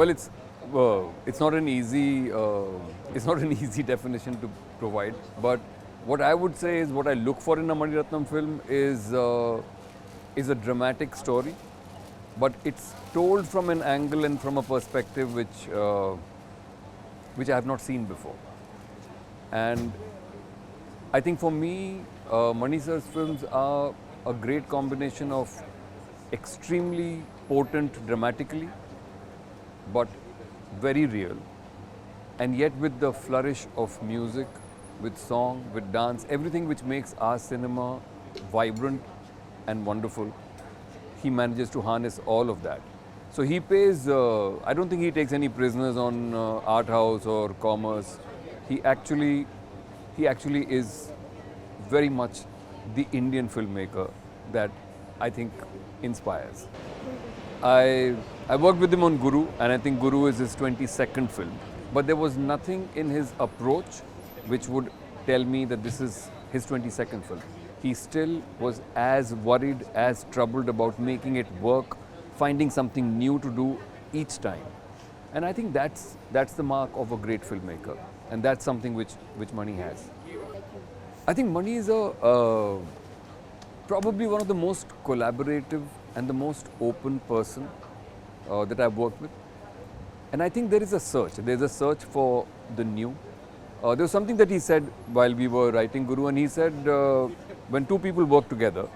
Well, it's not an easy it's not an easy definition to provide. But what I would say is what I look for in a Mani Ratnam film is a dramatic story, but it's told from an angle and from a perspective which I have not seen before. And I think for me, Mani sir's films are a great combination of extremely potent dramatically, but very real, and yet with the flourish of music, with song, with dance, everything which makes our cinema vibrant and wonderful. He manages to harness all of that. So he pays, I don't think he takes any prisoners on art house or commerce. He actually is very much the Indian filmmaker that I think inspires. I worked with him on Guru, and I think Guru is his 22nd film. But there was nothing in his approach which would tell me that this is his 22nd film. He still was as worried, as troubled about making it work, finding something new to do each time. And I think that's the mark of a great filmmaker. And that's something which Mani has. I think Mani is probably one of the most collaborative and the most open person that I've worked with. And I think there is a search. There's a search for the new. There was something that he said while we were writing Guru, and he said when two people work together,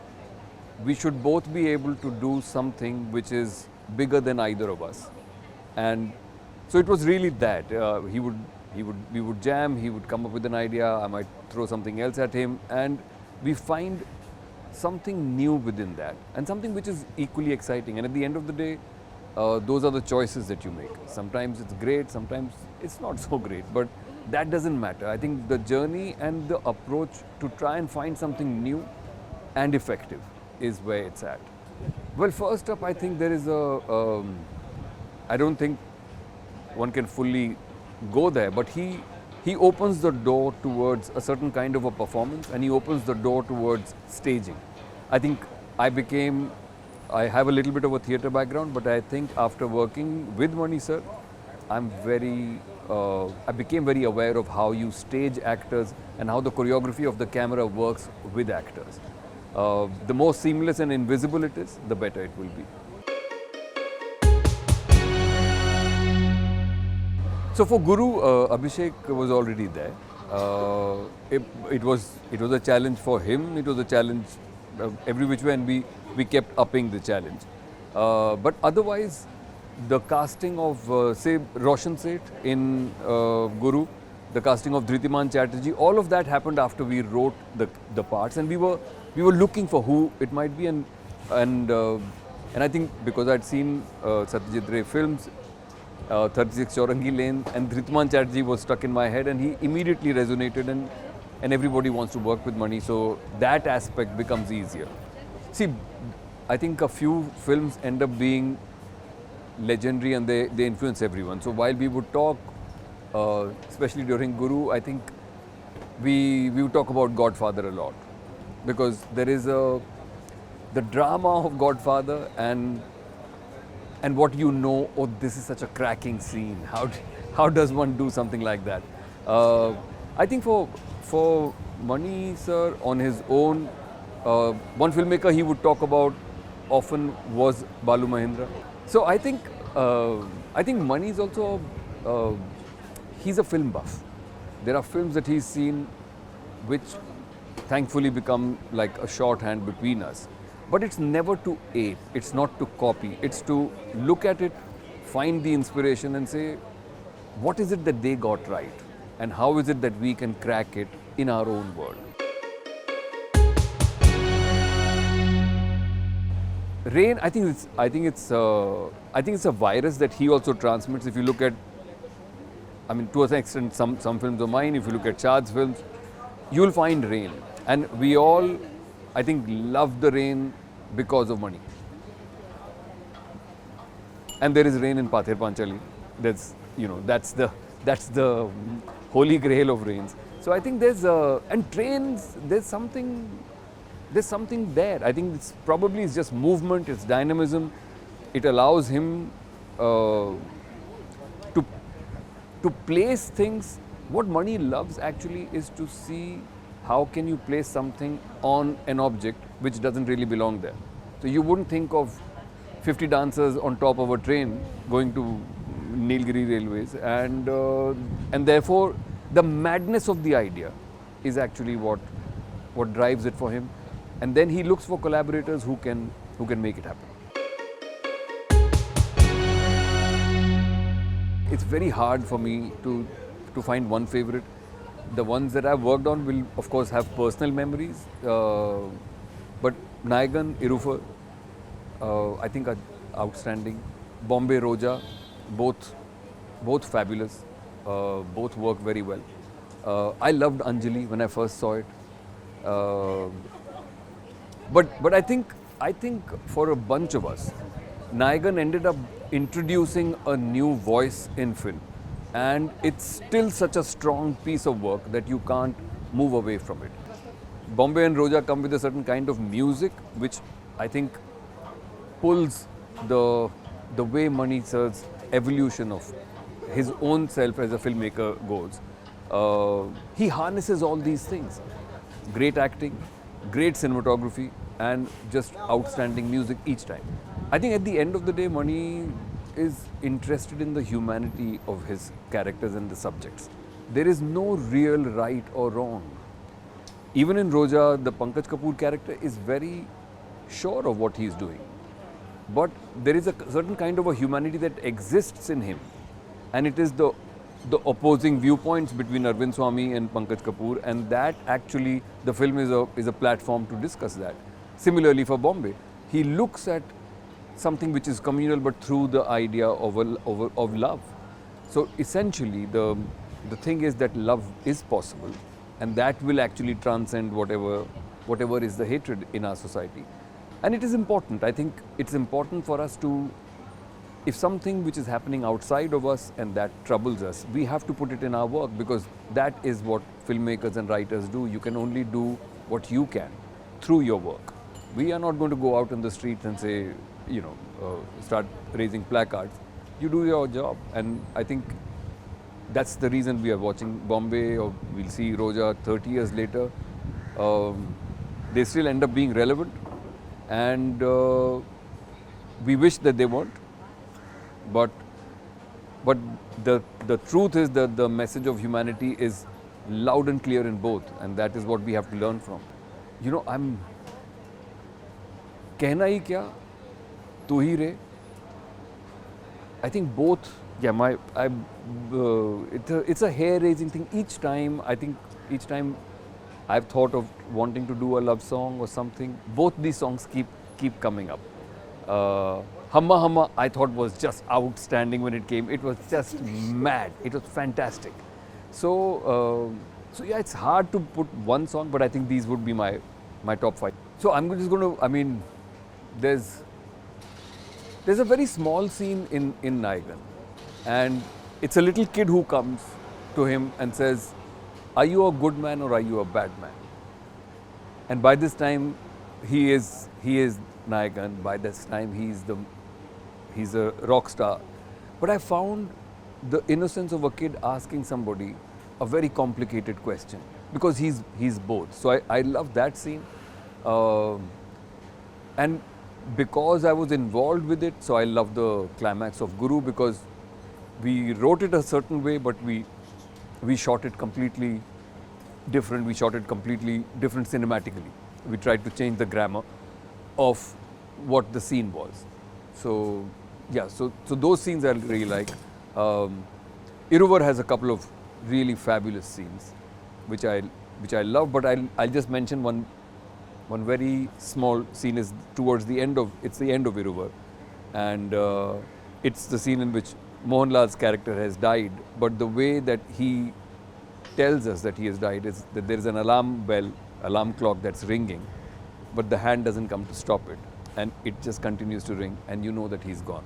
we should both be able to do something which is bigger than either of us. And so it was really that. We would jam, he would come up with an idea, I might throw something else at him, and we find something new within that, and something which is equally exciting. And at the end of the day, those are the choices that you make. Sometimes it's great, sometimes it's not so great, but that doesn't matter. I think the journey and the approach to try and find something new and effective is where it's at. Well, first up, I think there is I don't think one can fully go there, but he opens the door towards a certain kind of a performance, and he opens the door towards staging. I think I have a little bit of a theatre background, but I think after working with Mani sir, I became very aware of how you stage actors and how the choreography of the camera works with actors. The more seamless and invisible it is, the better it will be. So for Guru, Abhishek was already there. It was a challenge for him. It was a challenge every which way, and we kept upping the challenge. But otherwise, the casting of say Roshan Seth in Guru, the casting of Dhritiman Chatterjee, all of that happened after we wrote the parts, and we were looking for who it might be, and I think because I'd seen Satyajit Ray films, 36 Chaurangi Lane, and Dhritiman Chatterjee was stuck in my head, and he immediately resonated, and everybody wants to work with Mani, so that aspect becomes easier. See, I think a few films end up being legendary and they influence everyone. So while we would talk, especially during Guru, I think we would talk about Godfather a lot, because there is the drama of Godfather and what you know, oh, this is such a cracking scene. How does one do something like that? I think for Mani sir on his own, one filmmaker he would talk about often was Balu Mahindra. So I think Mani is also he's a film buff. There are films that he's seen which thankfully become like a shorthand between us. But it's never to ape, it's not to copy, it's to look at it, find the inspiration and say, what is it that they got right? And how is it that we can crack it in our own world? Rain, I think it's a virus that he also transmits. If you look at, I mean, to a certain extent, some films of mine, if you look at Chad's films, you'll find rain. And we all, I think, love the rain because of Mani. And there is rain in Pather Panchali. That's the holy grail of rains. So I think and trains, there's something there. I think it's probably just movement, it's dynamism. It allows him to place things. What Mani loves actually is to see how can you place something on an object which doesn't really belong there. So you wouldn't think of 50 dancers on top of a train going to Nilgiri railways, and therefore the madness of the idea is actually what drives it for him, and then he looks for collaborators who can make it happen. It's very hard for me to find one favorite. The ones that I've worked on will of course have personal memories, but Nayagan, Irufar, I think are outstanding. Bombay, Roja, both fabulous. Both work very well. I loved Anjali when I first saw it. But I think for a bunch of us, Nayagan ended up introducing a new voice in film, and it's still such a strong piece of work that you can't move away from it. Bombay and Roja come with a certain kind of music which I think pulls the way Mani Sir's evolution of his own self as a filmmaker goes. He harnesses all these things. Great acting, great cinematography, and just outstanding music each time. I think at the end of the day, Mani is interested in the humanity of his characters and the subjects. There is no real right or wrong. Even in Roja, the Pankaj Kapoor character is very sure of what he is doing. But there is a certain kind of a humanity that exists in him, and it is the opposing viewpoints between Arvind Swamy and Pankaj Kapoor, and that actually the film is a platform to discuss that. Similarly for Bombay, he looks at something which is communal but through the idea of love. So essentially the thing is that love is possible, and that will actually transcend whatever is the hatred in our society. And it is important. I think it's important for us to, if something which is happening outside of us and that troubles us, we have to put it in our work, because that is what filmmakers and writers do. You can only do what you can through your work. We are not going to go out in the streets and say, start raising placards. You do your job, and I think that's the reason we are watching Bombay, or we'll see Roja 30 years later. They still end up being relevant, and we wish that they weren't. But the truth is that the message of humanity is loud and clear in both, and that is what we have to learn from. I'm कहना ही क्या, तू ही रे. I think both. Yeah, it's a hair-raising thing. Each time I've thought of wanting to do a love song or something. Both these songs keep coming up. Hamma Hamma I thought was just outstanding when it came. It was just mad. It was fantastic. So yeah, it's hard to put one song, but I think these would be my top 5. So I'm just going to, there's a very small scene in Nayagan, and it's a little kid who comes to him and says, "Are you a good man or are you a bad man?" And by this time, he is Nayagan. By this time, he's a rock star. But I found the innocence of a kid asking somebody a very complicated question, because he's both. So I love that scene, and because I was involved with it, so I love the climax of Guru, because we wrote it a certain way, but we shot it completely different. We shot it completely different cinematically. We tried to change the grammar of what the scene was. So yeah, so those scenes I really like. Iruvar has a couple of really fabulous scenes, which I love. But I'll just mention one very small scene is towards the end of Iruvar, and it's the scene in which Mohanlal's character has died. But the way that he tells us that he has died is that there is an alarm clock that's ringing, but the hand doesn't come to stop it, and it just continues to ring, and you know that he's gone.